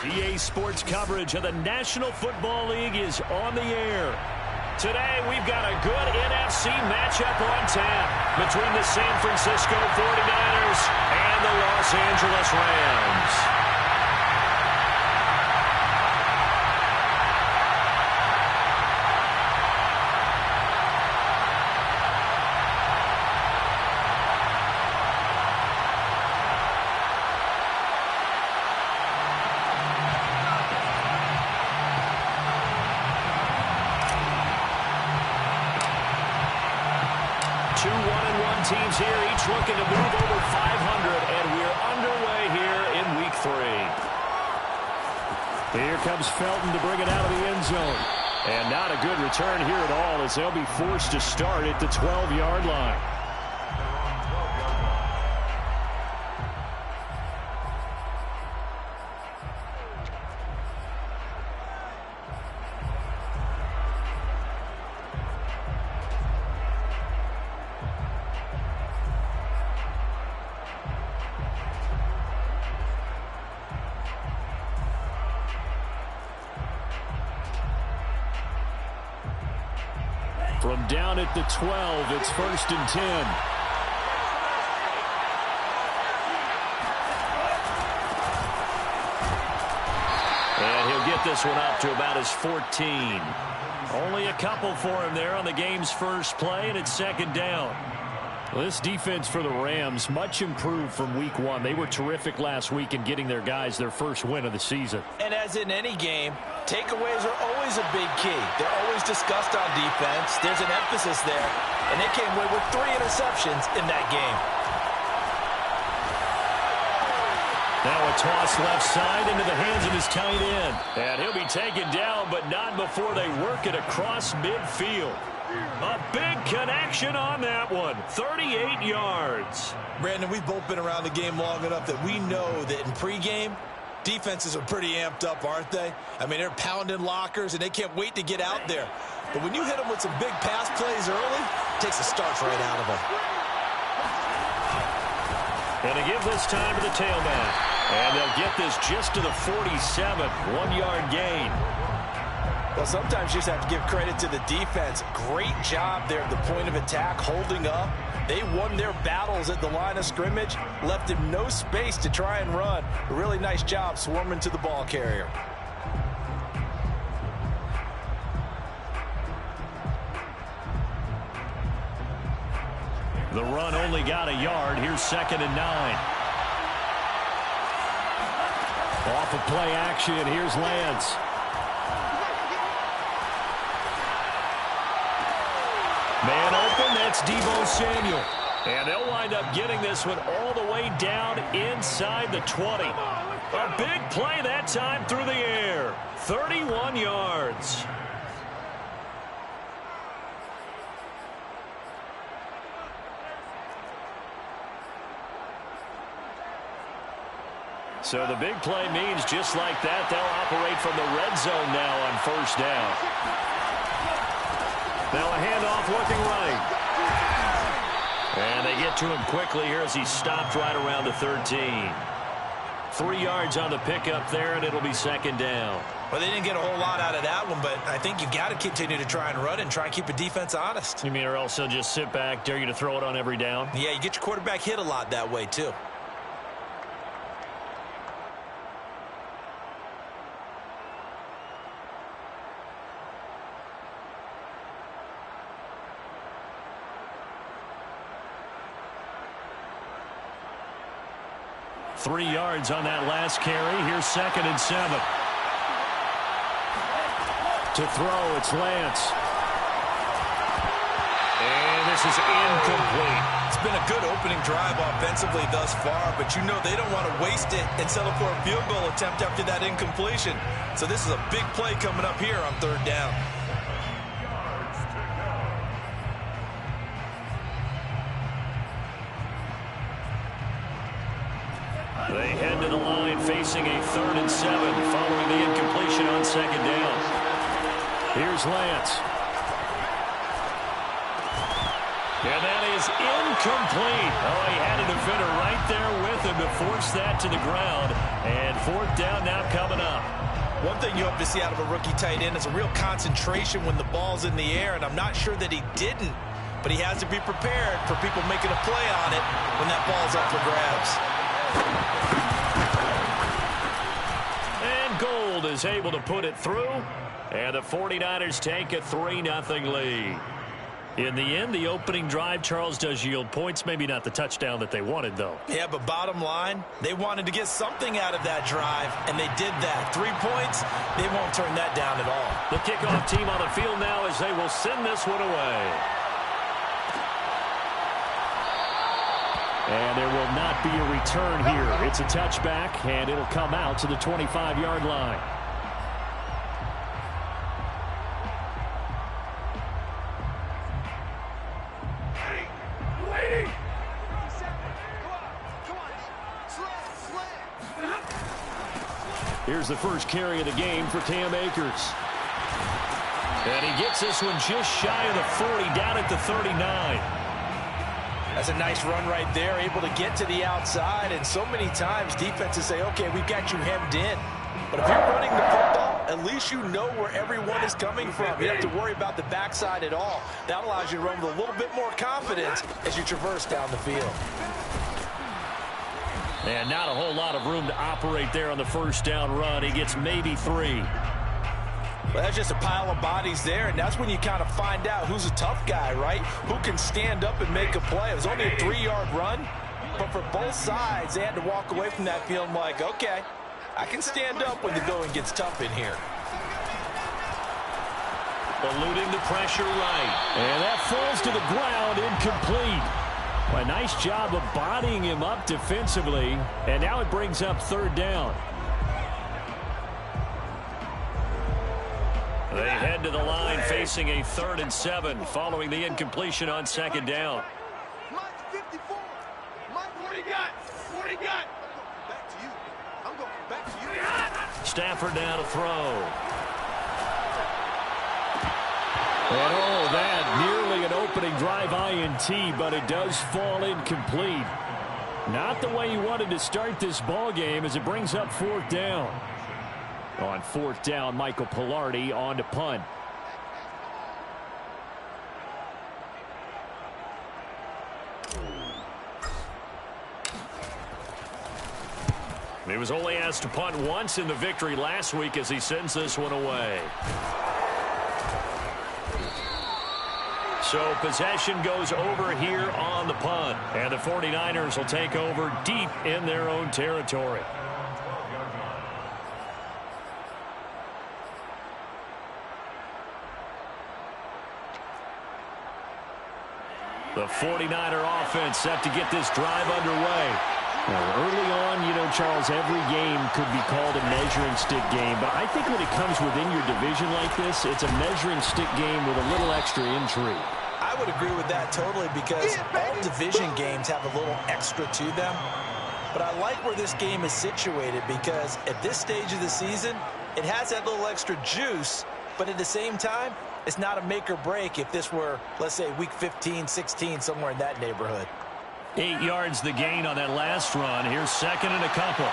EA Sports coverage of the National Football League is on the air. Today, we've got a good NFC matchup on tap between the San Francisco 49ers and the Los Angeles Rams. Two 1-1 teams here, each looking to move over 500, and we're underway here in Week 3. Here comes Felton to bring it out of the end zone. And not a good return here at all, as they'll be forced to start at the 12-yard line. From down at the 12, it's 1st and 10. And he'll get this one up to about his 14. Only a couple for him there on the game's first play, and it's 2nd down. Well, this defense for the Rams, much improved from Week 1. They were terrific last week in getting their guys their first win of the season. And as in any game, takeaways are always a big key. They're always discussed on defense. There's an emphasis there, and they came away with 3 interceptions in that game. Now a toss left side into the hands of his tight end. And he'll be taken down, but not before they work it across midfield. A big connection on that one. 38 yards. Brandon, we've both been around the game long enough that we know that in pregame, defenses are pretty amped up, aren't they? I mean, they're pounding lockers, and they can't wait to get out there. But when you hit them with some big pass plays early, it takes the starch right out of them. And to give this time to the tailback. And they'll get this just to the 47. 1-yard gain. Well, sometimes you just have to give credit to the defense. Great job there at the point of attack, holding up. They won their battles at the line of scrimmage, left him no space to try and run. A really nice job swarming to the ball carrier. The run only got a yard. Here's 2nd and 9. Off of play action, here's Lance. Man open, that's Deebo Samuel. And they'll wind up getting this one all the way down inside the 20. A big play that time through the air. 31 yards. So the big play means just like that, they'll operate from the red zone now on 1st down. Now a handoff looking right. And they get to him quickly here as he stopped right around the 13. 3 yards on the pickup there, and it'll be 2nd down. Well, they didn't get a whole lot out of that one, but I think you've got to continue to try and run and try and keep the defense honest. You mean or else they'll just sit back, dare you to throw it on every down? Yeah, you get your quarterback hit a lot that way, too. Three yards on that last carry. Here's 2nd and 7. To throw, it's Lance. And this is incomplete. It's been a good opening drive offensively thus far, but you know they don't want to waste it and settle for a field goal attempt after that incompletion. So this is a big play coming up here on 3rd down. They head to the line facing a 3rd and 7 following the incompletion on 2nd down. Here's Lance. And that is incomplete. Oh, he had a defender right there with him to force that to the ground. And fourth down now coming up. One thing you hope to see out of a rookie tight end is a real concentration when the ball's in the air, and I'm not sure that he didn't, but he has to be prepared for people making a play on it when that ball's up for grabs. And Gold is able to put it through, and the 49ers take a 3-0 lead. In the end, the opening drive, Charles, does yield points. Maybe not the touchdown that they wanted, though. Yeah, but bottom line, they wanted to get something out of that drive, and they did that. 3 points, they won't turn that down at all. The kickoff team on the field now as they will send this one away. And there will not be a return here. It's a touchback, and it'll come out to the 25-yard line. Here's the first carry of the game for Cam Akers. And he gets this one just shy of the 40, down at the 39. That's a nice run right there, able to get to the outside. And so many times defenses say, okay, we've got you hemmed in. But if you're running the football, at least you know where everyone is coming from. You don't have to worry about the backside at all. That allows you to run with a little bit more confidence as you traverse down the field. And not a whole lot of room to operate there on the first down run. He gets maybe 3. Well, that's just a pile of bodies there, and that's when you kind of find out who's a tough guy, right? Who can stand up and make a play. It was only a 3-yard run, but for both sides, they had to walk away from that feeling like, okay, I can stand up when the going gets tough in here. Eluding the pressure right. And that falls to the ground, incomplete. A nice job of bodying him up defensively, and now it brings up third down. They head to the line facing a 3rd and 7 following the incompletion on second down. Mike 54. Mike, what do you got? What do you got? Back to you. I'm going back to you. Stafford now to throw. And all that, nearly an opening drive INT, but it does fall incomplete. Not the way he wanted to start this ball game as it brings up fourth down. On fourth down, Michael Pilardi on to punt. He was only asked to punt once in the victory last week as he sends this one away. So possession goes over here on the punt. And the 49ers will take over deep in their own territory. The 49er offense set to get this drive underway. Well, early on, you know, Charles, every game could be called a measuring stick game. But I think when it comes within your division like this, it's a measuring stick game with a little extra intrigue. I would agree with that totally because all division games have a little extra to them. But I like where this game is situated because at this stage of the season, it has that little extra juice. But at the same time, it's not a make or break if this were, let's say, week 15, 16, somewhere in that neighborhood. 8 yards the gain on that last run. Here's second and a couple.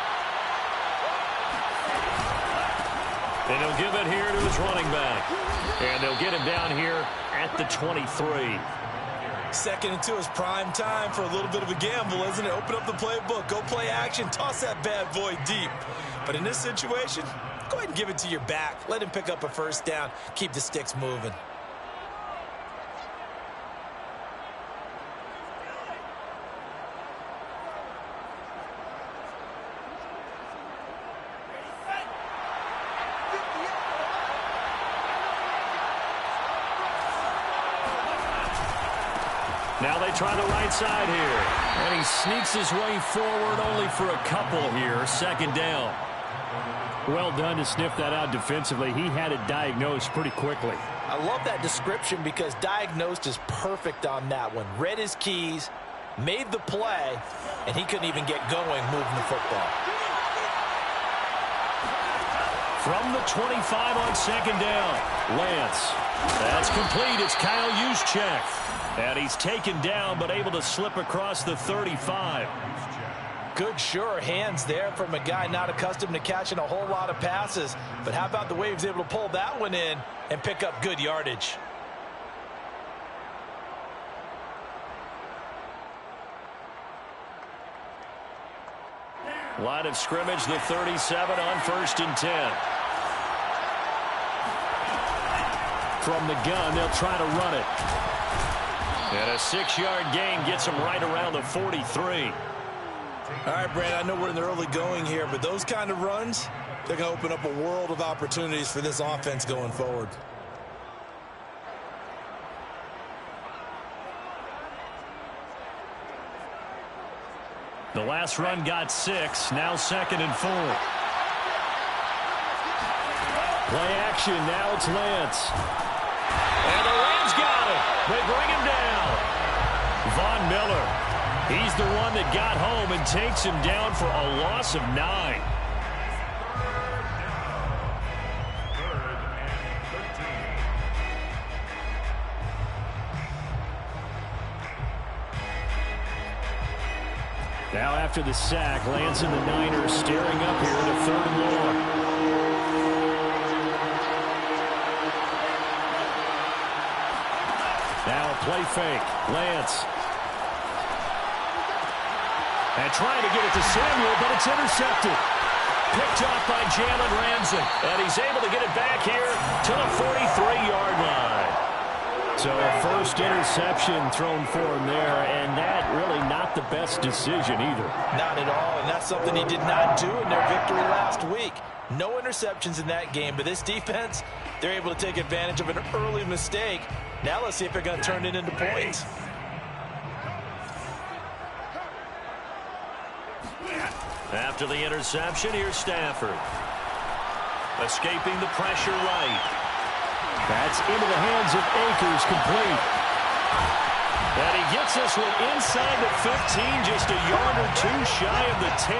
And he'll give it here to his running back. And they'll get him down here at the 23. Second and 2 is prime time for a little bit of a gamble, isn't it? Open up the playbook, go play action, toss that bad boy deep. But in this situation, go ahead and give it to your back. Let him pick up a first down. Keep the sticks moving. Now they try the right side here. And he sneaks his way forward only for a couple here. Second down. Well done to sniff that out defensively. He had it diagnosed pretty quickly. I love that description because diagnosed is perfect on that one. Read his keys, made the play, and he couldn't even get going moving the football. From the 25 on second down, Lance. That's complete. It's Kyle Juszczyk. And he's taken down but able to slip across the 35. Good, sure hands there from a guy not accustomed to catching a whole lot of passes. But how about the way he was able to pull that one in and pick up good yardage? Line of scrimmage, the 37 on 1st and 10. From the gun, they'll try to run it. And a 6-yard gain gets them right around the 43. All right, Brandon, I know we're in the early going here, but those kind of runs, they're going to open up a world of opportunities for this offense going forward. The last run got 6, now 2nd and 4. Play action, now it's Lance. And the Rams got him. They bring him down. Von Miller, he's the one that got home and takes him down for a loss of 9. Now after the sack, Lance and the Niners staring up here at a 3rd and long. Now a play fake. Lance. And trying to get it to Samuel, but it's intercepted. Picked off by Jalen Ramsey. And he's able to get it back here to the 43-yard line. So a first interception thrown for him there, and that really not the best decision either. Not at all, and that's something he did not do in their victory last week. No interceptions in that game, but this defense, they're able to take advantage of an early mistake. Now let's see if they're going to turn it into points. After the interception, here's Stafford. Escaping the pressure right. That's into the hands of Akers, complete. And he gets this one inside the 15, just a yard or 2 shy of the 10.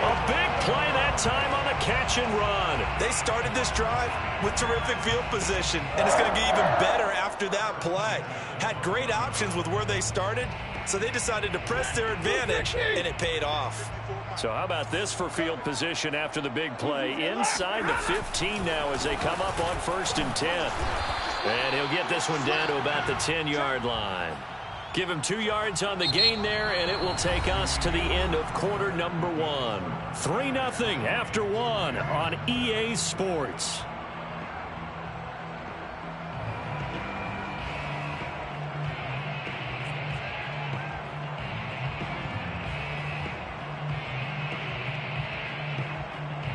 A big play that time on a catch and run. They started this drive with terrific field position, and it's going to get even better after that play. Had great options with where they started, so they decided to press their advantage, and it paid off. So how about this for field position after the big play? Inside the 15 now as they come up on 1st and 10. And he'll get this one down to about the 10-yard line. Give him 2 yards on the gain there, and it will take us to the end of quarter number 1. 3-0 after 1 on EA Sports.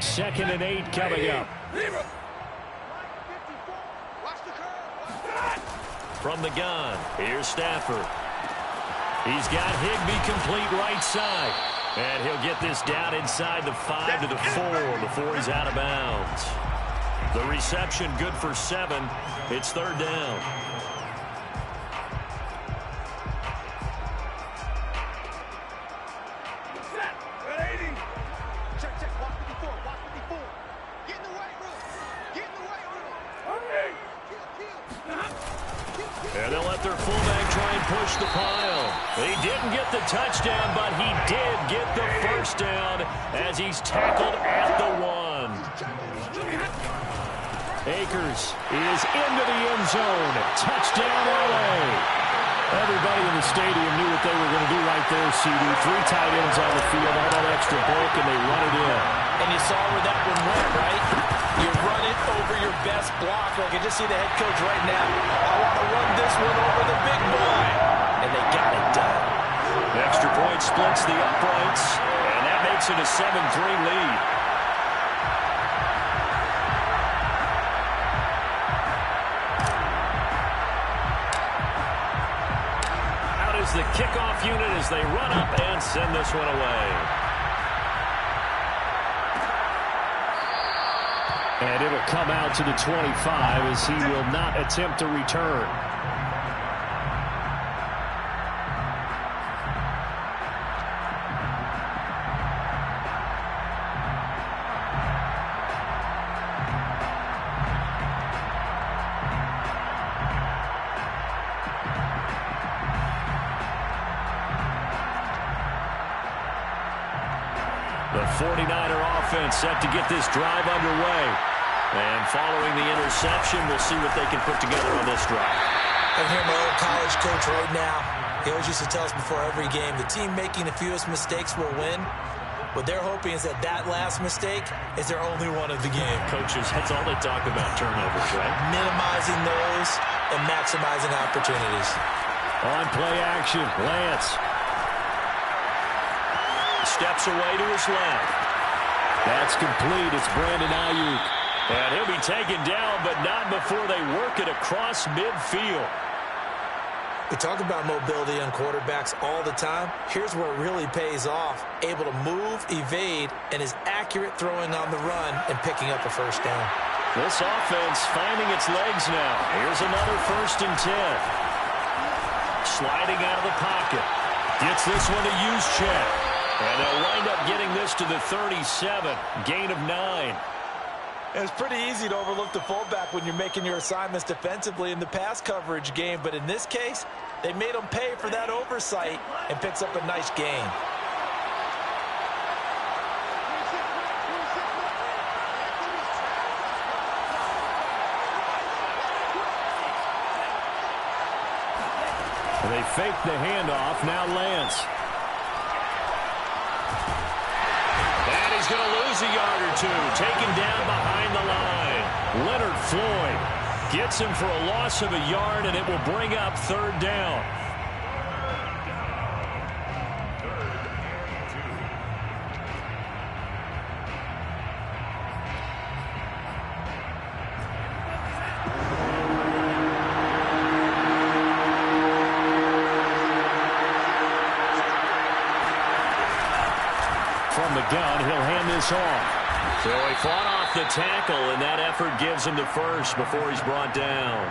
Second and 8 coming up. From the gun, here's Stafford. He's got Higbee complete right side. And he'll get this down inside the 5 to the 4 before he's out of bounds. The reception good for 7. It's 3rd down. And they'll let their fullback try and push the pile. He didn't get the touchdown, but he did get the first down as he's tackled at the 1. Akers is into the end zone. Touchdown, LA. Everybody in the stadium knew what they were going to do right there, CD. 3 tight ends on the field, all that extra bulk, and they run it in. And you saw where that one went, right? You run it over your best blocker. I can just see the head coach right now. I want to run this one over the big boy. And they got it done. The extra point splits the uprights, and that makes it a 7-3 lead. Out is the kickoff unit as they run up and send this one away. And it'll come out to the 25 as he will not attempt to return. The 49er offense set to get this drive underway. And following the interception, we'll see what they can put together on this drive. I can hear my old college coach right now. He always used to tell us before every game, the team making the fewest mistakes will win. What they're hoping is that last mistake is their only one of the game. Coaches, that's all they talk about, turnovers, right? Minimizing those and maximizing opportunities. On play action, Lance steps away to his left. That's complete. It's Brandon Ayuk. And he'll be taken down, but not before they work it across midfield. We talk about mobility on quarterbacks all the time. Here's where it really pays off. Able to move, evade, and is accurate throwing on the run and picking up a first down. This offense finding its legs now. Here's another 1st and 10. Sliding out of the pocket. Gets this one to Juszczyk. And they'll wind up getting this to the 37. Gain of 9. It's pretty easy to overlook the fullback when you're making your assignments defensively in the pass coverage game. But in this case, they made him pay for that oversight and picks up a nice gain. They fake the handoff. Now Lance. And he's going to lose a yard or two. Taken down behind the line. Leonard Floyd gets him for a loss of a yard, and it will bring up 3rd down. From the gun, he'll hand this off. So he fought off the tackle, and that effort gives him the first before he's brought down.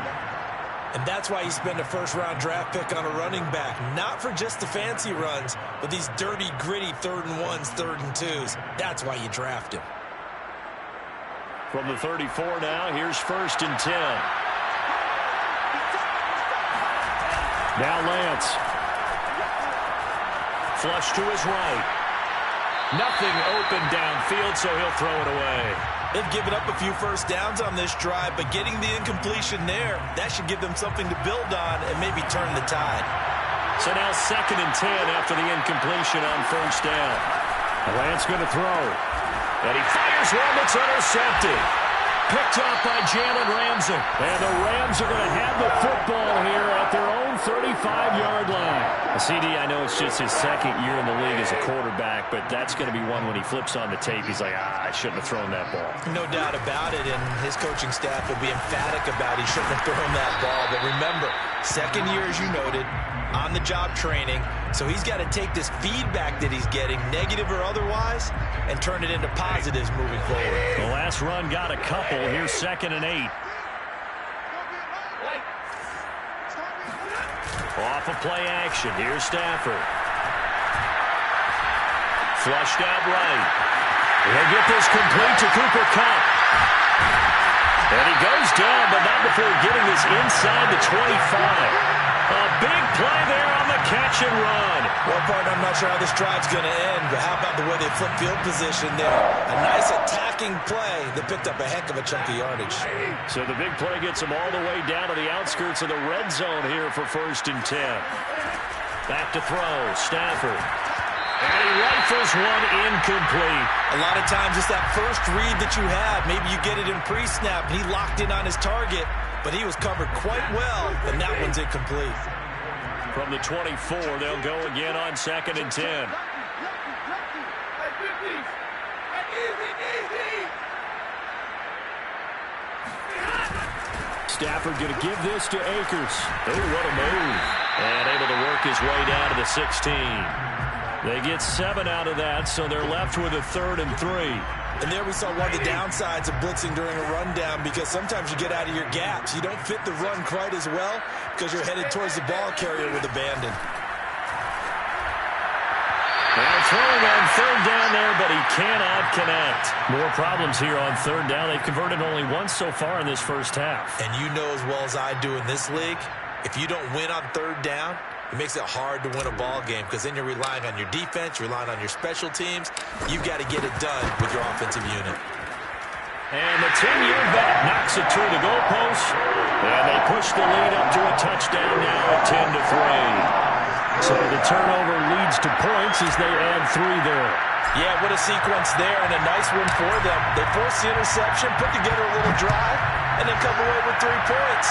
And that's why you spend a first-round draft pick on a running back. Not for just the fancy runs, but these dirty, gritty 3rd and 1s, 3rd and 2s. That's why you draft him. From the 34 now, here's 1st and 10. Now Lance. Flush to his right. Nothing open downfield, so he'll throw it away. They've given up a few first downs on this drive, but getting the incompletion there, that should give them something to build on and maybe turn the tide. So now 2nd and 10 after the incompletion on 1st down. Lance going to throw. And he fires one that's intercepted. Picked up by Jalen Ramsey. And the Rams are going to have the football here at their own 35-yard line. CD, I know it's just his 2nd year in the league as a quarterback, but that's going to be one when he flips on the tape. He's like, I shouldn't have thrown that ball. No doubt about it, and his coaching staff will be emphatic about he shouldn't have thrown that ball. But remember, 2nd year, as you noted, on-the-job training, so he's got to take this feedback that he's getting, negative or otherwise, and turn it into positives moving forward. The last run got a couple. Here's 2nd and 8. Off of play action. Here's Stafford. Flushed out right. He'll get this complete to Cooper Kupp. And he goes down, but not before getting this inside the 25. A big play there on the catch and run. Well, partner, I'm not sure how this drive's going to end, but how about the way they flip field position there? A nice attacking play that picked up a heck of a chunk of yardage. So the big play gets them all the way down to the outskirts of the red zone here for 1st and 10. Back to throw, Stafford. And he rifles one incomplete. A lot of times it's that first read that you have. Maybe you get it in pre-snap, and he locked in on his target, but he was covered quite well, and that one's incomplete. From the 24, they'll go again on 2nd and 10. Stafford going to give this to Akers. Oh, what a move. And able to work his way down to the 16. They get 7 out of that, so they're left with a 3rd and 3. And there we saw one of the downsides of blitzing during a rundown, because sometimes you get out of your gaps. You don't fit the run quite as well because you're headed towards the ball carrier with abandon. Now throwing on 3rd down there, but he cannot connect. More problems here on 3rd down. They've converted only once so far in this first half. And you know as well as I do in this league, if you don't win on 3rd down, it makes it hard to win a ball game because then you're relying on your defense, you're relying on your special teams. You've got to get it done with your offensive unit. And the 10-year vet knocks it through the goalpost, and they push the lead up to a touchdown now at 10-3. So the turnover leads to points as they add 3 there. Yeah, what a sequence there, and a nice one for them. They force the interception, put together a little drive, and then come away with 3 points.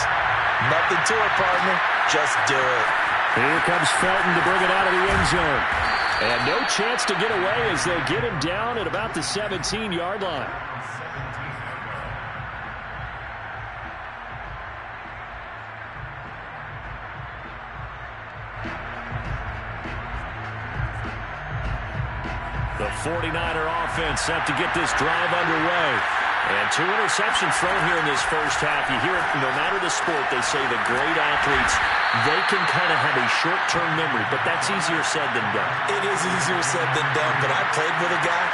Nothing to it, partner. Just do it. Here comes Felton to bring it out of the end zone. And no chance to get away as they get him down at about the 17-yard line. The 49er offense set to get this drive underway. And 2 interceptions thrown here in this first half. You hear it, no matter the sport, they say the great athletes, they can kind of have a short-term memory, but that's easier said than done. It is easier said than done, but I played with a guy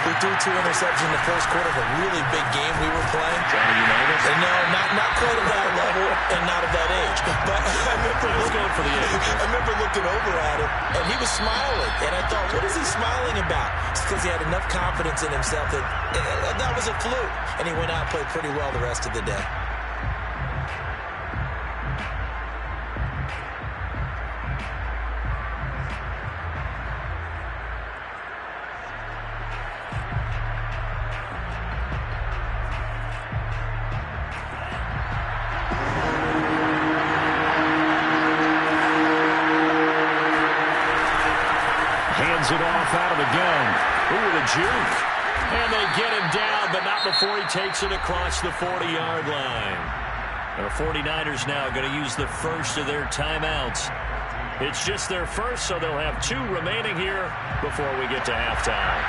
who threw 2 interceptions in the first quarter of a really big game we were playing. Johnny Unitas? No, not quite at that level and not at that age. But I remember looking over at him, and he was smiling. And I thought, what is he smiling about? It's because he had enough confidence in himself that that was a fluke. And he went out and played pretty well the rest of the day. Hands it off out of the gun. Ooh, the juke. And they get him down, but not before he takes it across the 40-yard line. The 49ers now going to use the first of their timeouts. It's just their first, so they'll have 2 remaining here before we get to halftime.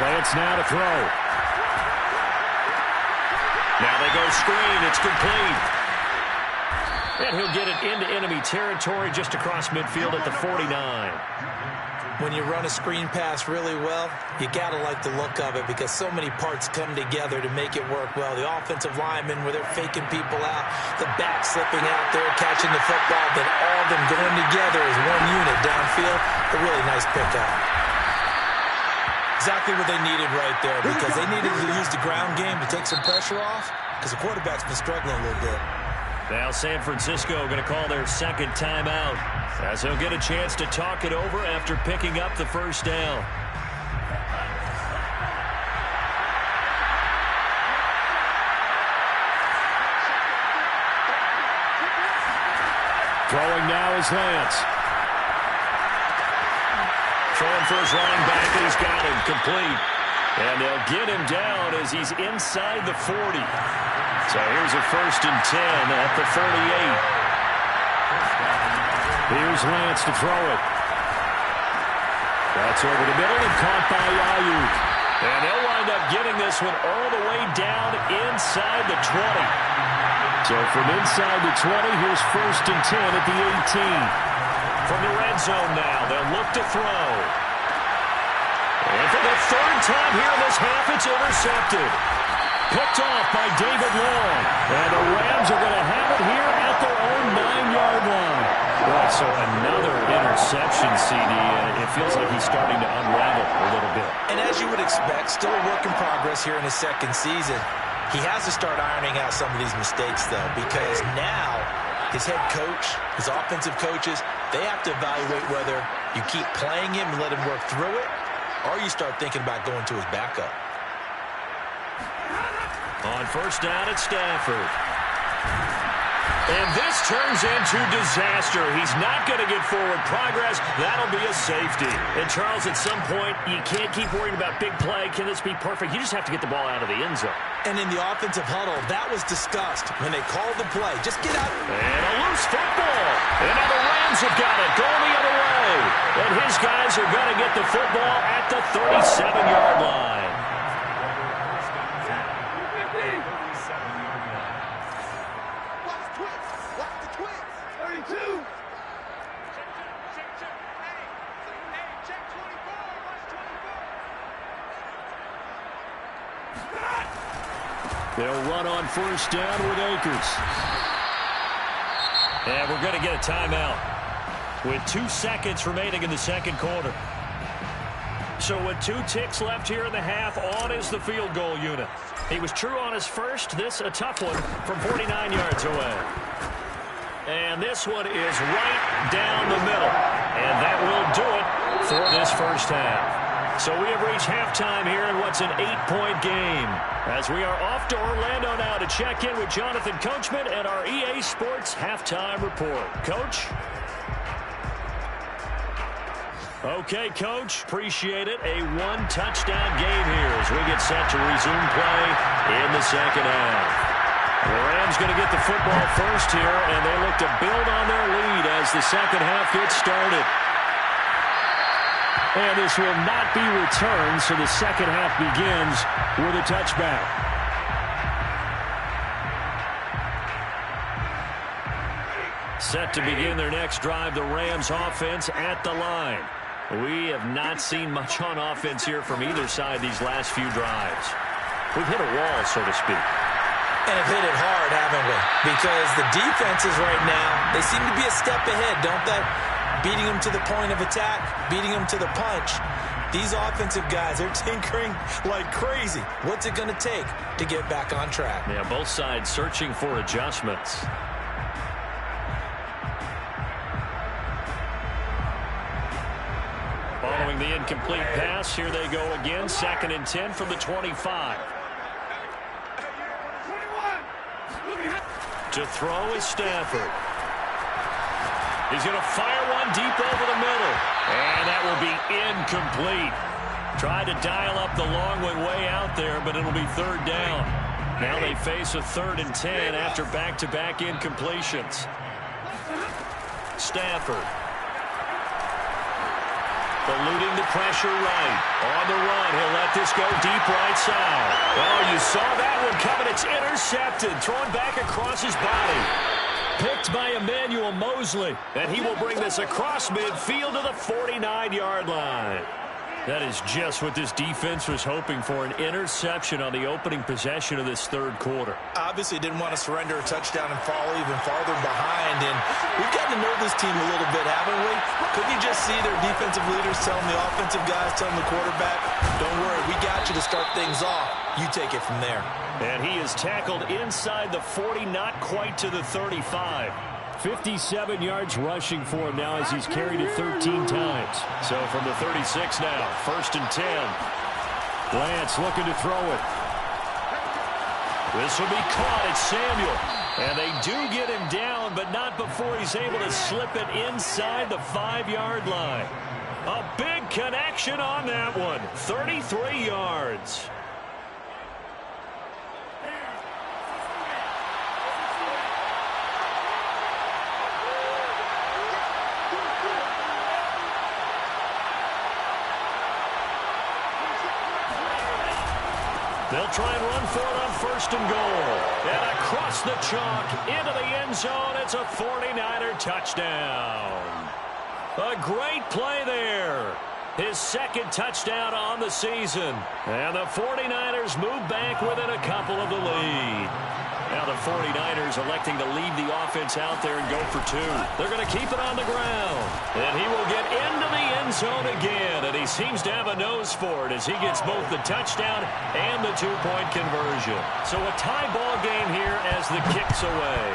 Lance now to throw. Now they go screen. It's complete. And he'll get it into enemy territory just across midfield at the 49. When you run a screen pass really well, you got to like the look of it because so many parts come together to make it work well. The offensive linemen, where they're faking people out, the back slipping out there, catching the football, then all of them going together as one unit downfield. A really nice pickup. Exactly what they needed right there because they needed to use the ground game to take some pressure off because the quarterback's been struggling a little bit. Now San Francisco going to call their second timeout as he'll get a chance to talk it over after picking up the first down. Throwing now is Lance. Throwing for his running back, and he's got him complete. And they'll get him down as he's inside the 40. So here's a 1st and 10 at the 38. Here's Lance to throw it. That's over the middle and caught by Ayuk. And they'll wind up getting this one all the way down inside the 20. So from inside the 20, here's 1st and 10 at the 18. From the red zone now, they'll look to throw. And for the 3rd time here in this half, it's intercepted. Picked off by David Long. And the Rams are going to have it here at their own 9-yard line. Well, so another interception, CD. It feels like he's starting to unravel a little bit. And as you would expect, still a work in progress here in his 2nd season. He has to start ironing out some of these mistakes, though, because now his head coach, his offensive coaches, they have to evaluate whether you keep playing him and let him work through it, or you start thinking about going to his backup. On 1st down at Stafford. And this turns into disaster. He's not going to get forward progress. That'll be a safety. And, Charles, at some point, you can't keep worrying about big play. Can this be perfect? You just have to get the ball out of the end zone. And in the offensive huddle, that was discussed when they called the play. Just get out. And a loose football. And now the Rams have got it going the other way. And his guys are going to get the football at the 37-yard line. They'll run on 1st down with Akers. And we're going to get a timeout with 2 seconds remaining in the second quarter. So with 2 ticks left here in the half, on is the field goal unit. He was true on his first. This a tough one from 49 yards away. And this one is right down the middle. And that will do it for this first half. So we have reached halftime here in what's an 8-point game. As we are off to Orlando now to check in with Jonathan Coachman and our EA Sports halftime report. Coach? Okay, Coach. Appreciate it. A 1-touchdown game here as we get set to resume play in the second half. The Rams going to get the football first here, and they look to build on their lead as the second half gets started. And this will not be returned, so the second half begins with a touchback. Set to begin their next drive, the Rams offense at the line. We have not seen much on offense here from either side these last few drives. We've hit a wall, so to speak. And have hit it hard, haven't we? Because the defenses right now, they seem to be a step ahead, don't they? Beating them to the point of attack, beating them to the punch. These offensive guys, they're tinkering like crazy. What's it going to take to get back on track? Yeah, both sides searching for adjustments. Following the incomplete pass, here they go again. 2nd and 10 from the 25. To throw is Stafford. He's going to fire one deep over the middle. And that will be incomplete. Tried to dial up the long one way out there, but it'll be 3rd down. Now they face a 3rd and 10 after back-to-back incompletions. Stafford. Eluding the pressure right. On the run, he'll let this go deep right side. Oh, you saw that one coming. It's intercepted. Thrown back across his body. Picked by Emmanuel Mosley. And he will bring this across midfield to the 49-yard line. That is just what this defense was hoping for, an interception on the opening possession of this 3rd quarter. Obviously didn't want to surrender a touchdown and fall even farther behind. And we've gotten to know this team a little bit, haven't we? Couldn't you just see their defensive leaders telling the offensive guys, telling the quarterback, don't worry, we got you to start things off. You take it from there. And he is tackled inside the 40, not quite to the 35. 57 yards rushing for him now as he's carried it 13 times. So from the 36 now, 1st and 10. Lance looking to throw it. This will be caught. It's Samuel. And they do get him down, but not before he's able to slip it inside the 5-yard line. A big connection on that one. 33 yards. They'll try and run for it on 1st and goal. And across the chalk into the end zone. It's a 49er touchdown. A great play there. His 2nd touchdown on the season. And the 49ers move back within a couple of the lead. Now the 49ers electing to leave the offense out there and go for 2. They're going to keep it on the ground. And he will get into the end zone again. And he seems to have a nose for it as he gets both the touchdown and the 2-point conversion. So a tie ball game here as the kick's away.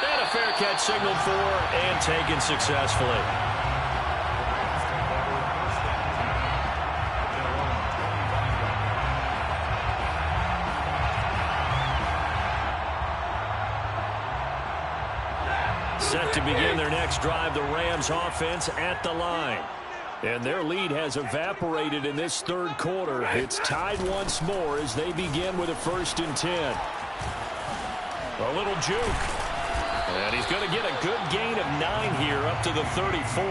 And a fair catch signaled for and taken successfully. Set to begin their next drive, the Rams offense at the line. And their lead has evaporated in this 3rd quarter. It's tied once more as they begin with a 1st and 10. A little juke. And he's going to get a good gain of 9 here up to the 34.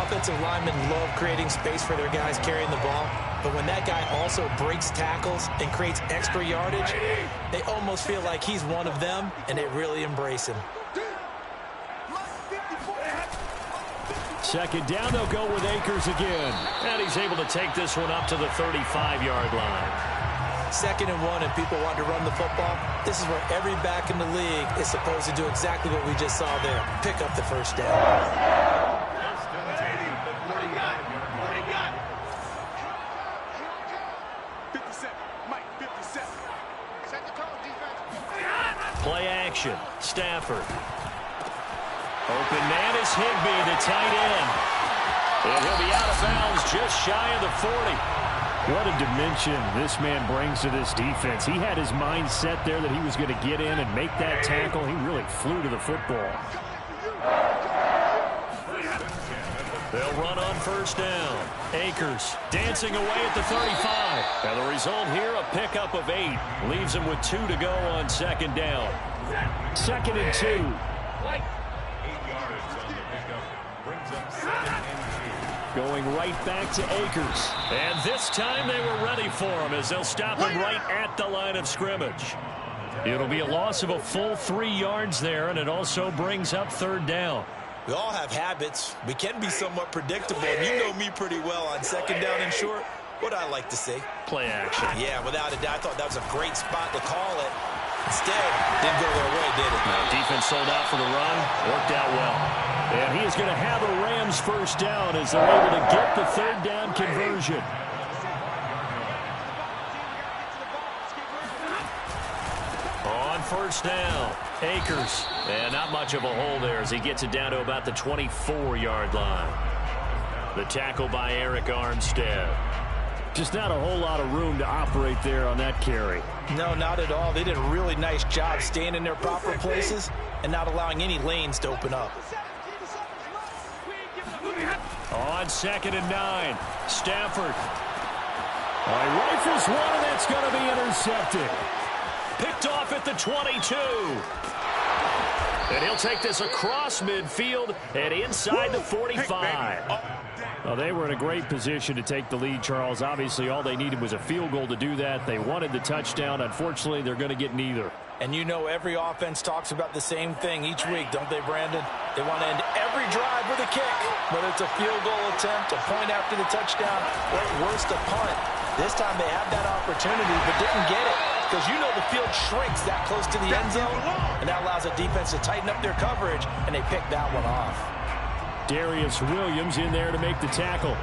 Offensive linemen love creating space for their guys carrying the ball. But when that guy also breaks tackles and creates extra yardage, they almost feel like he's one of them, and they really embrace him. 2nd down, they'll go with Akers again. And he's able to take this one up to the 35-yard line. 2nd and 1 and people want to run the football, this is where every back in the league is supposed to do exactly what we just saw there. Pick up the first down. 57. Mike, 57. Set the tone, defense. Play action. Stafford. Open man is Higbee, the tight end. And he'll be out of bounds just shy of the 40. What a dimension this man brings to this defense. He had his mind set there that he was going to get in and make that tackle. He really flew to the football. They'll run on first down. Akers dancing away at the 35. And the result here, a pickup of 8. Leaves him with 2 to go on 2nd down. 2nd and 2. Going right back to Akers. And this time they were ready for him as they'll stop him right at the line of scrimmage. It'll be a loss of a full 3 yards there, and it also brings up 3rd down. We all have habits. We can be somewhat predictable, and you know me pretty well on 2nd down and short. What I like to see. Play action. Yeah, without a doubt, I thought that was a great spot to call it. Instead, didn't go their way, did it? No, defense sold out for the run. Worked out well. And he is going to have a Rams first down as they're able to get the 3rd down conversion. On first down, Akers. And not much of a hole there as he gets it down to about the 24-yard line. The tackle by Eric Armstead. Just not a whole lot of room to operate there on that carry. No, not at all. They did a really nice job staying in their proper places and not allowing any lanes to open up. On 2nd and 9, Stafford. Rifles one, and that's going to be intercepted. Picked off at the 22. And he'll take this across midfield and inside the 45. Well, they were in a great position to take the lead, Charles. Obviously, all they needed was a field goal to do that. They wanted the touchdown. Unfortunately, they're going to get neither. And you know every offense talks about the same thing each week, don't they, Brandon? They want to end every drive with a kick, whether it's a field goal attempt, a point after the touchdown, or at worst, a punt. This time they had that opportunity but didn't get it because you know the field shrinks that close to the end zone, and that allows the defense to tighten up their coverage, and they picked that one off. Darius Williams in there to make the tackle.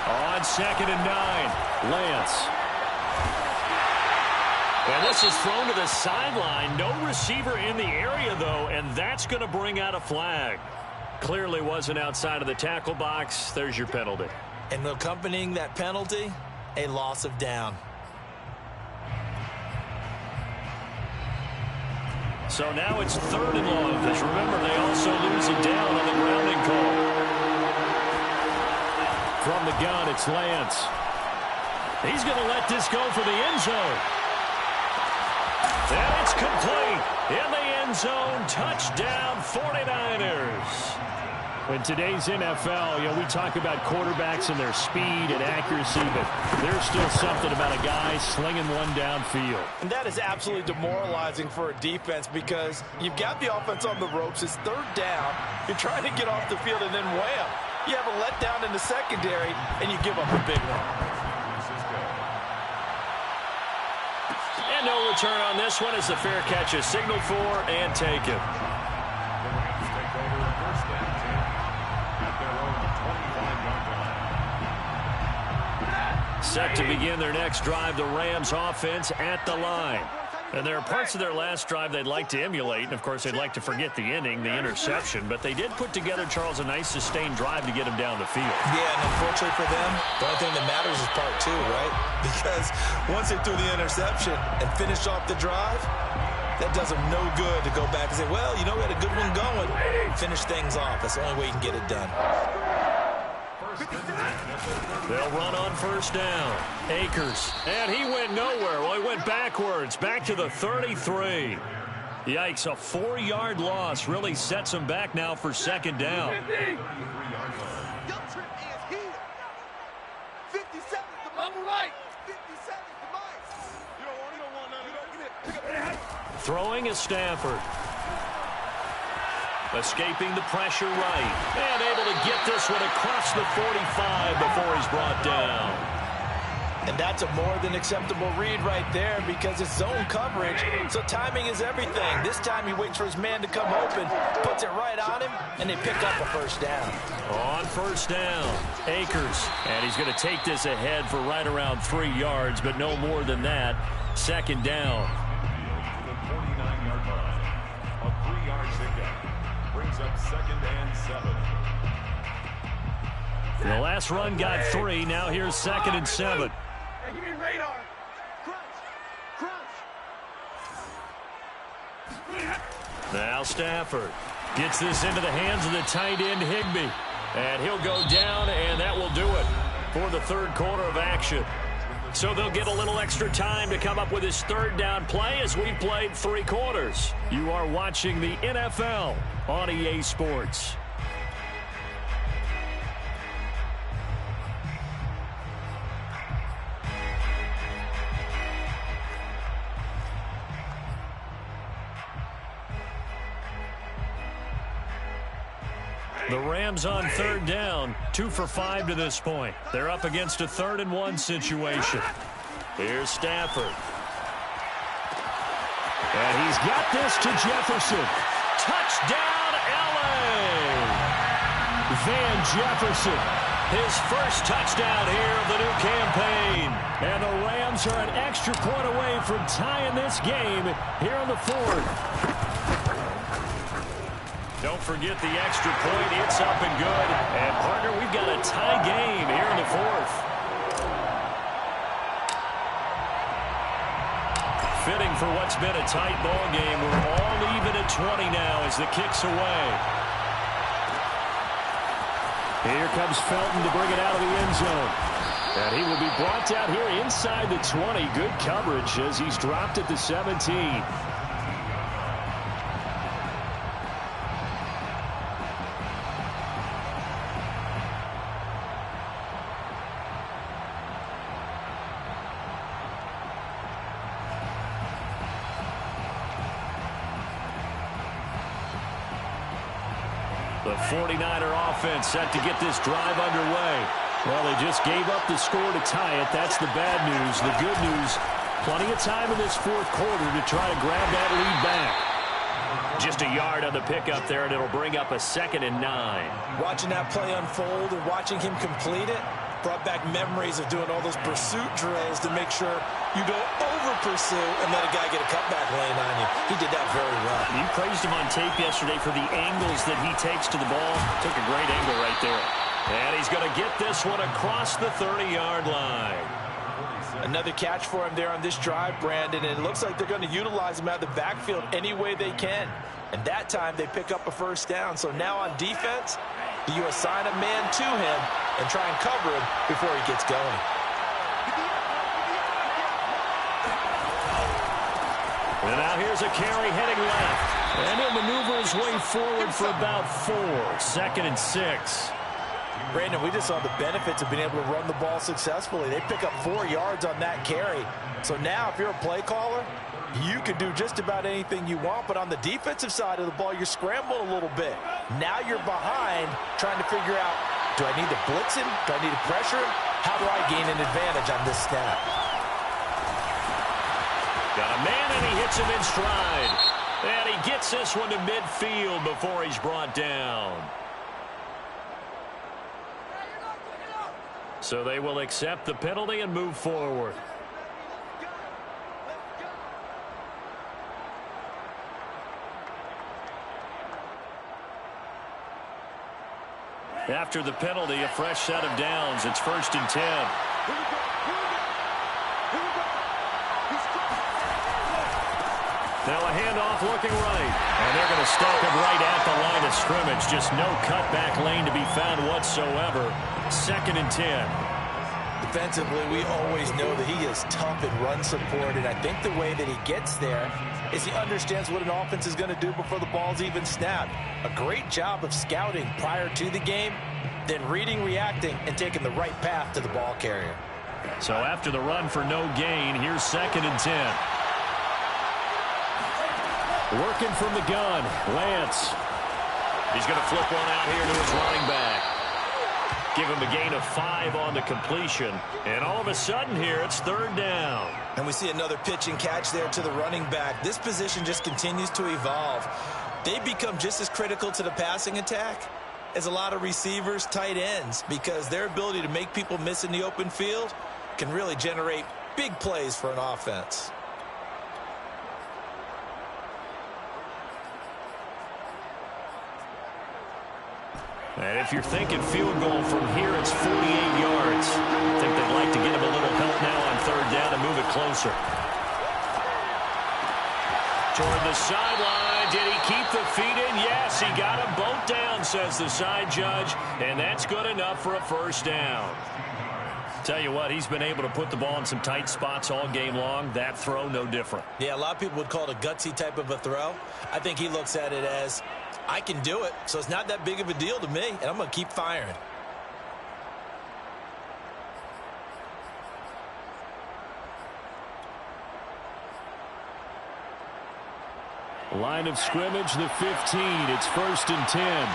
On 2nd and 9, Lance. And this is thrown to the sideline. No receiver in the area, though, and that's going to bring out a flag. Clearly wasn't outside of the tackle box. There's your penalty. And accompanying that penalty, a loss of down. So now it's 3rd and long. Because remember, they also lose a down on the grounding call. From the gun, it's Lance. He's going to let this go for the end zone. And it's complete. In the end zone, touchdown 49ers. In today's NFL, we talk about quarterbacks and their speed and accuracy, but there's still something about a guy slinging one downfield. And that is absolutely demoralizing for a defense because you've got the offense on the ropes. It's 3rd down. You're trying to get off the field, and then wham, you have a letdown in the secondary, and you give up a big one. And no return on this one as the fair catch is signaled for and taken. Set to begin their next drive, the Rams offense at the line. And there are parts of their last drive they'd like to emulate, and of course they'd like to forget the inning, the interception, but they did put together, Charles, a nice sustained drive to get them down the field. Yeah, and unfortunately for them, the only thing that matters is part 2, right? Because once they threw the interception and finished off the drive, that does them no good to go back and say, well, we had a good one going. Finish things off. That's the only way you can get it done. They'll run on first down. Akers. And he went nowhere. Well, he went backwards. Back to the 33. Yikes, a 4-yard loss really sets him back now for second down. 57 is the number right. 57 is the mic. You don't want none. Pick up. Throwing is Stafford. Escaping the pressure right. And able to get this one across the 45 before he's brought down. And that's a more than acceptable read right there because it's zone coverage, so timing is everything. This time he waits for his man to come open, puts it right on him, and they pick up a first down. On first down, Akers. And he's going to take this ahead for right around 3 yards, but no more than that. Second down. The 49-yard line. A 3-yard pickup brings up 2nd and 7. The last run got 3. Now here's 2nd and 7. Hey, give me radar. Crunch. Now Stafford gets this into the hands of the tight end Higbee. And he'll go down, and that will do it for the third quarter of action. So they'll get a little extra time to come up with his third down play as we've played 3 quarters. You are watching the NFL on EA Sports. The Rams on third down, 2 for 5 to this point. They're up against a 3rd and 1 situation. Here's Stafford. And he's got this to Jefferson. Touchdown, L.A. Van Jefferson, his first touchdown here of the new campaign. And the Rams are an extra point away from tying this game here in the 4th. Don't forget the extra point. It's up and good. And, partner, we've got a tie game here in the 4th. Fitting for what's been a tight ball game. We're all even at 20 now as the kick's away. Here comes Felton to bring it out of the end zone. And he will be brought down here inside the 20. Good coverage as he's dropped at the 17. The 49er offense set to get this drive underway. Well, they just gave up the score to tie it. That's the bad news. The good news, plenty of time in this 4th quarter to try to grab that lead back. Just a yard on the pickup there, and it'll bring up a 2nd and 9. Watching that play unfold and watching him complete it brought back memories of doing all those pursuit drills to make sure you don't over-pursue and let a guy get a cutback lane on you. He did that very well. You praised him on tape yesterday for the angles that he takes to the ball. Took a great angle right there. And he's going to get this one across the 30-yard line. Another catch for him there on this drive, Brandon, and it looks like they're going to utilize him out of the backfield any way they can. And that time they pick up a first down. So now on defense, you assign a man to him and try and cover him before he gets going. And now here's a carry heading left. And he'll maneuver his way forward for about 4. 2nd and 6. Brandon, we just saw the benefits of being able to run the ball successfully. They pick up 4 yards on that carry. So now if you're a play caller, you can do just about anything you want. But on the defensive side of the ball, you're scrambling a little bit. Now you're behind trying to figure out, do I need to blitz him? Do I need to pressure him? How do I gain an advantage on this snap? Got a man, and he hits him in stride. And he gets this one to midfield before he's brought down. So they will accept the penalty and move forward. After the penalty, a fresh set of downs. It's 1st and 10. Now a handoff looking right. And they're going to stop it right at the line of scrimmage. Just no cutback lane to be found whatsoever. 2nd and 10. Defensively, we always know that he is tough in run support, and I think the way that he gets there is he understands what an offense is going to do before the ball's even snapped. A great job of scouting prior to the game, then reading, reacting, and taking the right path to the ball carrier. So after the run for no gain, here's 2nd and 10. Working from the gun, Lance. He's going to flip one out here to his running back. Give him a gain of 5 on the completion. And all of a sudden here, it's 3rd down. And we see another pitch and catch there to the running back. This position just continues to evolve. They become just as critical to the passing attack as a lot of receivers, tight ends, because their ability to make people miss in the open field can really generate big plays for an offense. And if you're thinking field goal from here, it's 48 yards. I think they'd like to get him a little help now on 3rd down and move it closer. Toward the sideline. Did he keep the feet in? Yes, he got them both down, says the side judge. And that's good enough for a 1st down. Tell you what, he's been able to put the ball in some tight spots all game long. That throw, no different. Yeah, a lot of people would call it a gutsy type of a throw. I think he looks at it as, I can do it, so it's not that big of a deal to me, and I'm going to keep firing. Line of scrimmage, the 15. It's 1st and 10.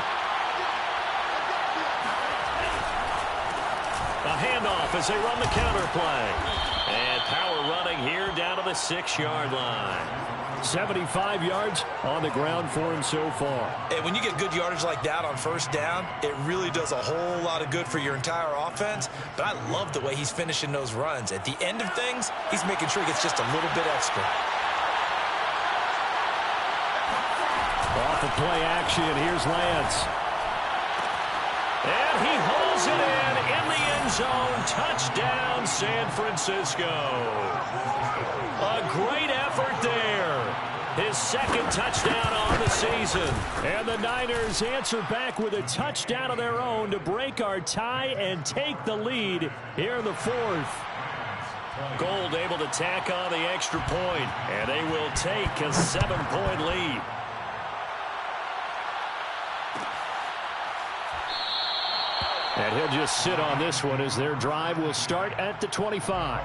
A handoff as they run the counter play. And power running here down to the 6-yard line. 75 yards on the ground for him so far. And when you get good yardage like that on 1st down, it really does a whole lot of good for your entire offense. But I love the way he's finishing those runs. At the end of things, he's making sure he gets just a little bit extra. Off of play action, here's Lance. And he hauls it in the end zone. Touchdown, San Francisco. A great effort there. His 2nd touchdown on the season. And the Niners answer back with a touchdown of their own to break our tie and take the lead here in the 4th. Gold able to tack on the extra point, and they will take a 7-point lead. And he'll just sit on this one as their drive will start at the 25.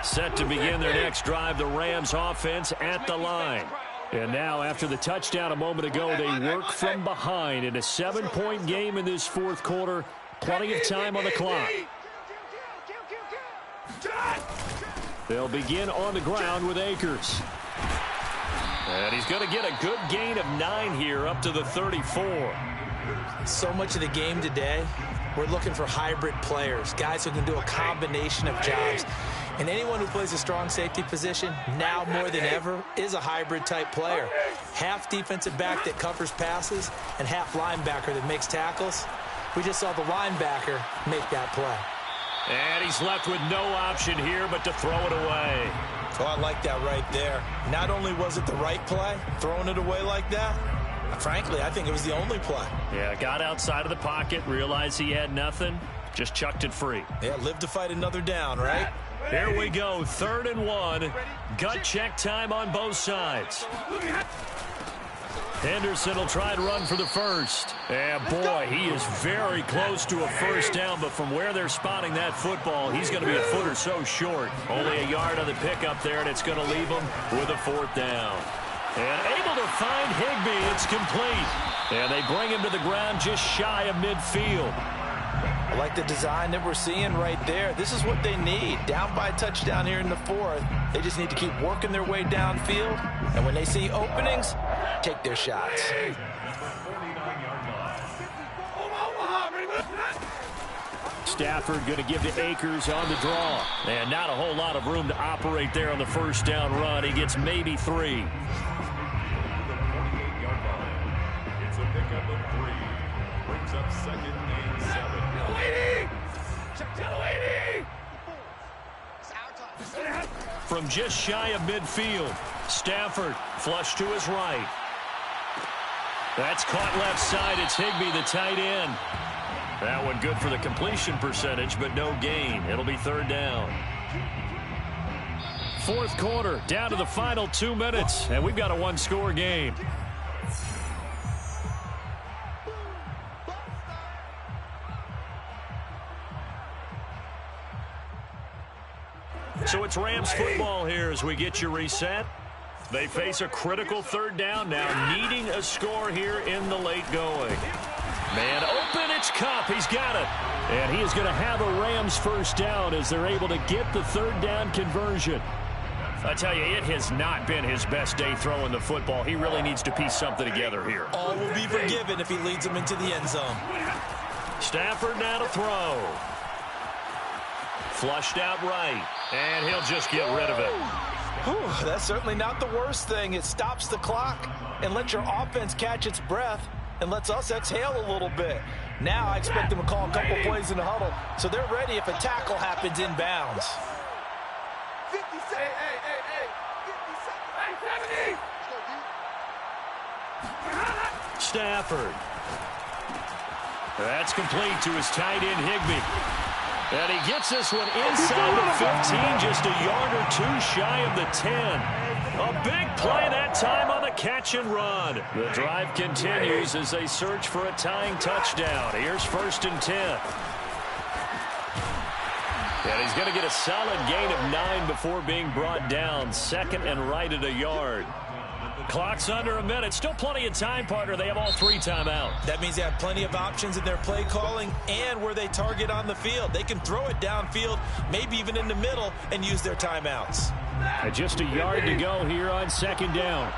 Set to begin their next drive, the Rams offense at the line. And now after the touchdown a moment ago, they work from behind in a 7-point game in this 4th quarter. Plenty of time on the clock. They'll begin on the ground with Akers. And he's going to get a good gain of 9 here up to the 34. So much of the game today, we're looking for hybrid players, guys who can do a combination of jobs. And anyone who plays a strong safety position, now more than ever, is a hybrid type player. Half defensive back that covers passes and half linebacker that makes tackles. We just saw the linebacker make that play. And he's left with no option here but to throw it away. Oh, I like that right there. Not only was it the right play, throwing it away like that, frankly, I think it was the only play. Yeah, got outside of the pocket, realized he had nothing, just chucked it free. Yeah, live to fight another down, right? Here we go, 3rd and 1. Gut check time on both sides. Henderson will try and run for the 1st. And boy, he is very close to a 1st down, but from where they're spotting that football, he's going to be a foot or so short. Only a yard on the pickup there, and it's going to leave him with a 4th down. And able to find Higbee, it's complete. And they bring him to the ground just shy of midfield. I like the design that we're seeing right there. This is what they need. Down by a touchdown here in the 4th. They just need to keep working their way downfield. And when they see openings, take their shots. Stafford going to give to Akers on the draw. And not a whole lot of room to operate there on the 1st down run. He gets maybe 3. It's a pickup of 3. Brings up 2nd and 7. From just shy of midfield, Stafford flush to his right. That's caught left side. It's Higbee, the tight end. That one good for the completion percentage, but no gain. It'll be third down. Fourth quarter, down to the final 2 minutes, and we've got a one-score game. So it's Rams football here as we get you reset. They face a critical third down now, needing a score here in the late going. Man open, it's Kupp. He's got it. And he is going to have a Rams first down as they're able to get the third down conversion. I tell you, it has not been his best day throwing the football. He really needs to piece something together here. All will be forgiven if he leads them into the end zone. Stafford now to throw. Flushed out right. And he'll just get rid of it. Whew, that's certainly not the worst thing. It stops the clock and lets your offense catch its breath and lets us exhale a little bit. Now I expect them to call a couple plays in the huddle so they're ready if a tackle happens inbounds. 50 seconds. Hey, 50 seconds. Stafford. That's complete to his tight end, Higbee. And he gets this one inside the 15, just a yard or two shy of the 10. A big play that time on the catch and run. The drive continues as they search for a tying touchdown. Here's 1st and 10. And he's going to get a solid gain of 9 before being brought down. 2nd and right at a yard. Clock's under a minute. Still plenty of time, partner. They have all 3 timeouts. That means they have plenty of options in their play calling and where they target on the field. They can throw it downfield, maybe even in the middle, and use their timeouts. And just a yard to go here on 2nd down.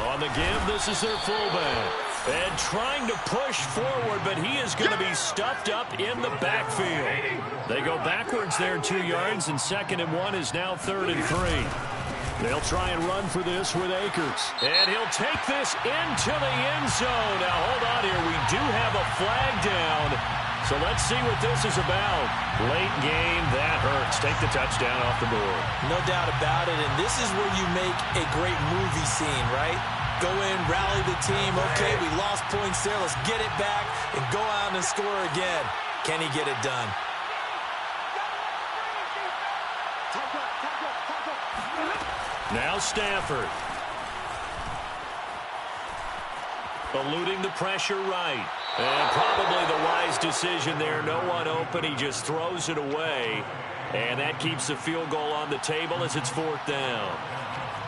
On the give, this is their fullback. And trying to push forward, but he is going to be stuffed up in the backfield. They go backwards there 2 yards, and 2nd and 1 is now 3rd and 3. They'll try and run for this with Akers. And he'll take this into the end zone. Now, hold on here. We do have a flag down. So let's see what this is about. Late game, that hurts. Take the touchdown off the board. No doubt about it, and this is where you make a great movie scene, right? Go in, rally the team. Okay, we lost points there. Let's get it back and go out and score again. Can he get it done? Now Stafford. Eluding the pressure right. And probably the wise decision there. No one open. He just throws it away. And that keeps the field goal on the table as it's 4th down.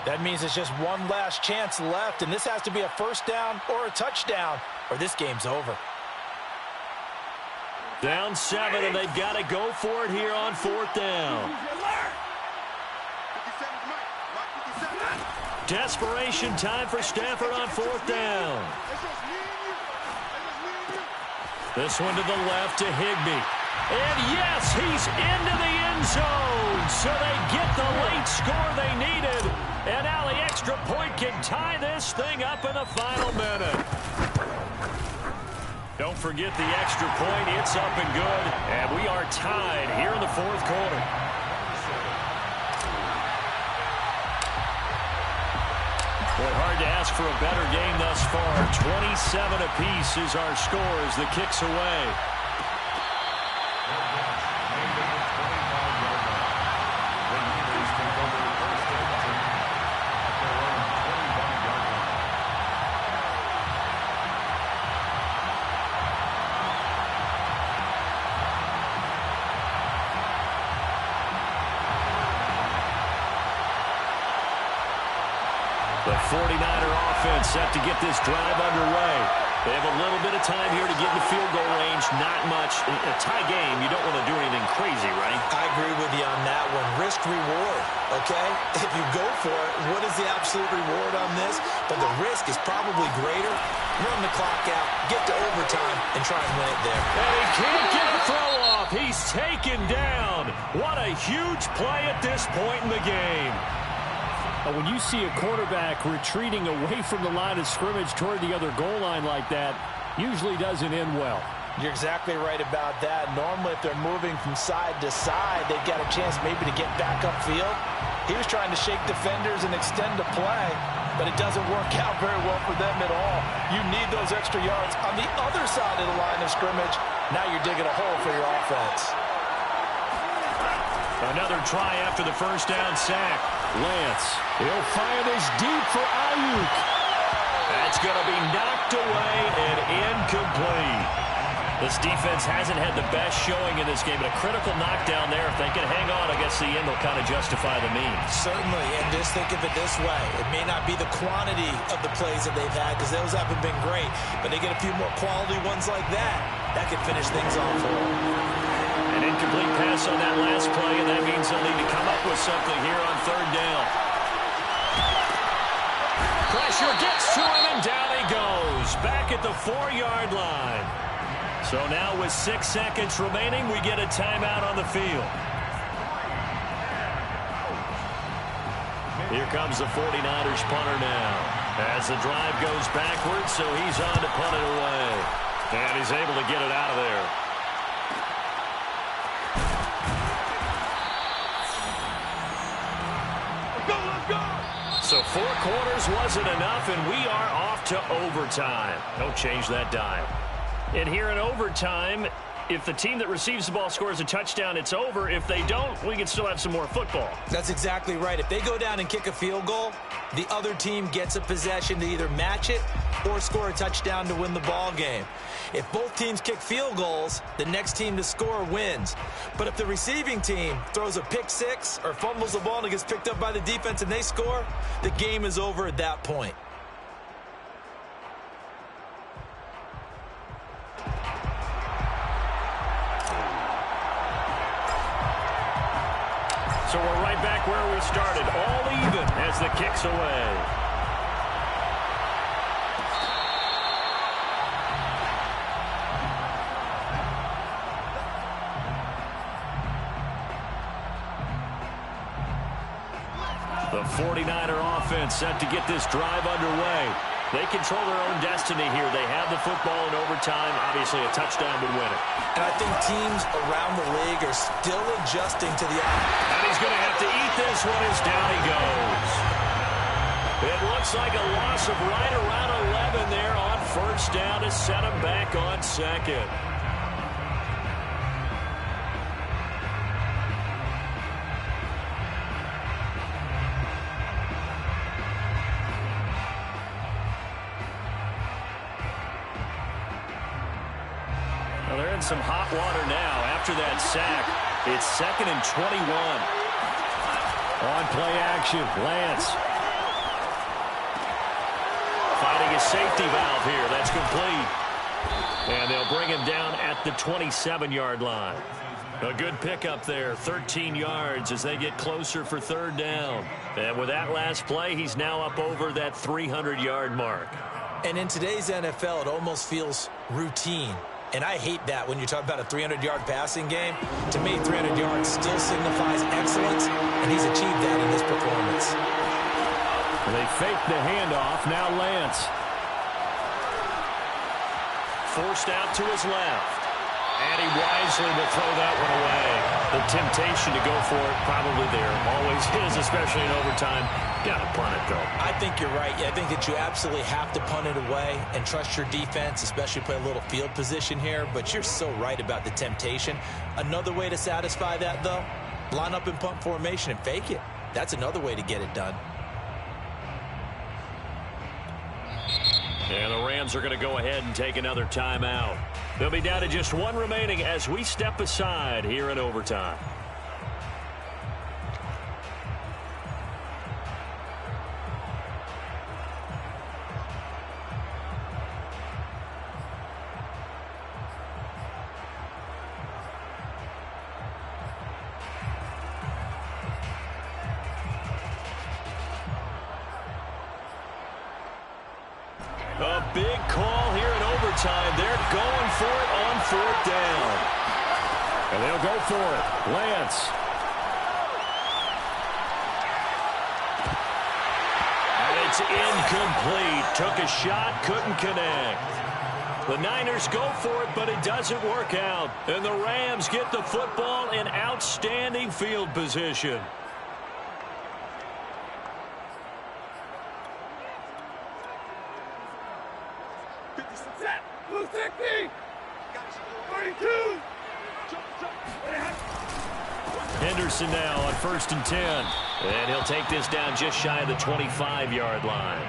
That means it's just one last chance left, and this has to be a first down or a touchdown, or this game's over. Down 7, and they've got to go for it here on 4th down. Desperation time for Stafford on 4th down. This one to the left to Higbee. And yes, he's into the end zone. So they get the late score they needed. And now the extra point can tie this thing up in the final minute. Don't forget the extra point. It's up and good. And we are tied here in the 4th quarter. Boy, hard to ask for a better game thus far. 27 apiece is our score as the kick's away. The 49er offense set to get this drive underway. They have a little bit of time here to get in the field goal range. Not much. In a tie game, you don't want to do anything crazy, right? I agree with you on that one. Risk reward, okay? If you go for it, what is the absolute reward on this? But the risk is probably greater. Run the clock out, get to overtime, and try and win it there. And he can't get a throw off. He's taken down. What a huge play at this point in the game. When you see a quarterback retreating away from the line of scrimmage toward the other goal line like that, usually doesn't end well. You're exactly right about that. Normally, if they're moving from side to side, they've got a chance maybe to get back upfield. He was trying to shake defenders and extend the play, but it doesn't work out very well for them at all. You need those extra yards on the other side of the line of scrimmage. Now you're digging a hole for your offense. Another try after the first down sack. Lance, he'll fire this deep for Ayuk. That's going to be knocked away and incomplete. This defense hasn't had the best showing in this game, but a critical knockdown there. If they can hang on, I guess the end will kind of justify the means. Certainly, and just think of it this way. It may not be the quantity of the plays that they've had, because those haven't been great, but they get a few more quality ones like that. That could finish things off for them. An incomplete pass on that last play, and that means they'll need to come up with something here on third down. Pressure gets to him, and down he goes. Back at the 4-yard line. So now with 6 seconds remaining, we get a timeout on the field. Here comes the 49ers punter now. As the drive goes backwards, so he's on to punt it away. And he's able to get it out of there. Let's go! So 4 quarters wasn't enough, and we are off to overtime. Don't change that dial. And here in overtime, if the team that receives the ball scores a touchdown, it's over. If they don't, we can still have some more football. That's exactly right. If they go down and kick a field goal, the other team gets a possession to either match it or score a touchdown to win the ball game. If both teams kick field goals, the next team to score wins. But if the receiving team throws a pick six or fumbles the ball and it gets picked up by the defense and they score, the game is over at that point. So we're right back where we started, all even as the kick's away. The 49er offense set to get this drive underway. They control their own destiny here. They have the football in overtime. Obviously, a touchdown would win it. And I think teams around the league are still adjusting to the offense. And he's going to have to eat this one as down he goes. It looks like a loss of right around 11 there on first down to set him back on second. Well, they're in some hot water now after that sack. It's 2nd and 21. On play action, Lance. Finding a safety valve here. That's complete. And they'll bring him down at the 27-yard line. A good pickup there, 13 yards as they get closer for third down. And with that last play, he's now up over that 300-yard mark. And in today's NFL, it almost feels routine. And I hate that when you talk about a 300-yard passing game. To me, 300 yards still signifies excellence, and he's achieved that in this performance. They fake the handoff. Now Lance. Forced out to his left. And he wisely will throw that one away. The temptation to go for it probably there. Always is, especially in overtime. Got to punt it, though. I think you're right. I think that you absolutely have to punt it away and trust your defense, especially play a little field position here. But you're so right about the temptation. Another way to satisfy that, though, line up in punt formation and fake it. That's another way to get it done. And the Rams are going to go ahead and take another timeout. They'll be down to just one remaining as we step aside here in overtime. A big call here in overtime. They're going for it on fourth down. And they'll go for it. Lance. And it's incomplete. Took a shot, couldn't connect. The Niners go for it, but it doesn't work out. And the Rams get the football in outstanding field position. Henderson now on 1st and 10. And he'll take this down just shy of the 25-yard line.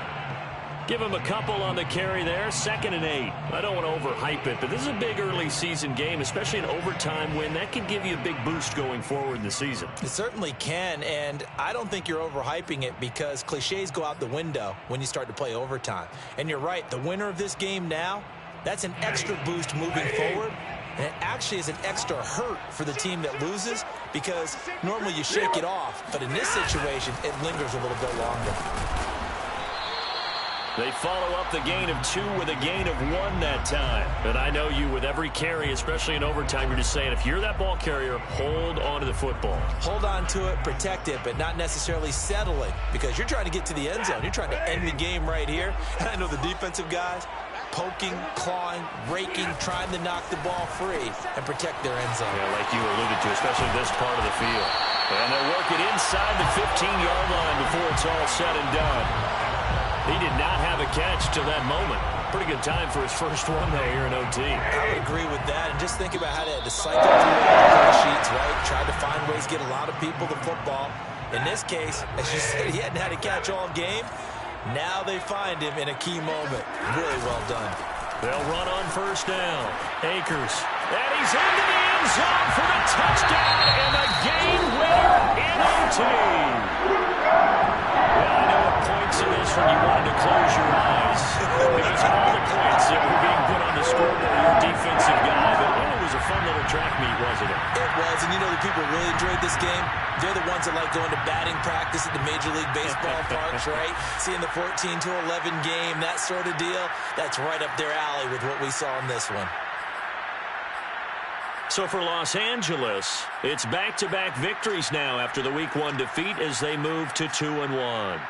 Give him a couple on the carry there. 2nd and 8. I don't want to overhype it, but this is a big early season game, especially an overtime win. That can give you a big boost going forward in the season. It certainly can, and I don't think you're overhyping it because cliches go out the window when you start to play overtime. And you're right, the winner of this game now, that's an extra boost moving forward. And it actually is an extra hurt for the team that loses because normally you shake it off. But in this situation, it lingers a little bit longer. They follow up the gain of 2 with a gain of 1 that time. And I know you with every carry, especially in overtime, you're just saying if you're that ball carrier, hold on to the football. Hold on to it, protect it, but not necessarily settling because you're trying to get to the end zone. You're trying to end the game right here. And I know the defensive guys poking, clawing, raking, trying to knock the ball free and protect their end zone. Yeah, like you alluded to, especially this part of the field. And they'll work it inside the 15-yard line before it's all said and done. He did not have a catch till that moment. Pretty good time for his first one there here in OT. I would agree with that. And just think about how they had to cycle through the sheets, right? Tried to find ways to get a lot of people the football. In this case, as you said, he hadn't had a catch all game. Now they find him in a key moment. Really well done. They'll run on 1st down. Akers. And he's into the end zone for the touchdown and the game winner in OT. Yeah, I know at points in this when you wanted to close your eyes because all the points that were being put on the scoreboard, your defensive guy, but it was a fun little track meet, wasn't it? It was, and you know the people really enjoyed this game. They're the ones that like going to batting practice at the Major League Baseball parks, right? Seeing the 14-11 game, that sort of deal. That's right up their alley with what we saw in this one. So for Los Angeles, it's back-to-back victories now after the Week 1 defeat as they move to 2-1.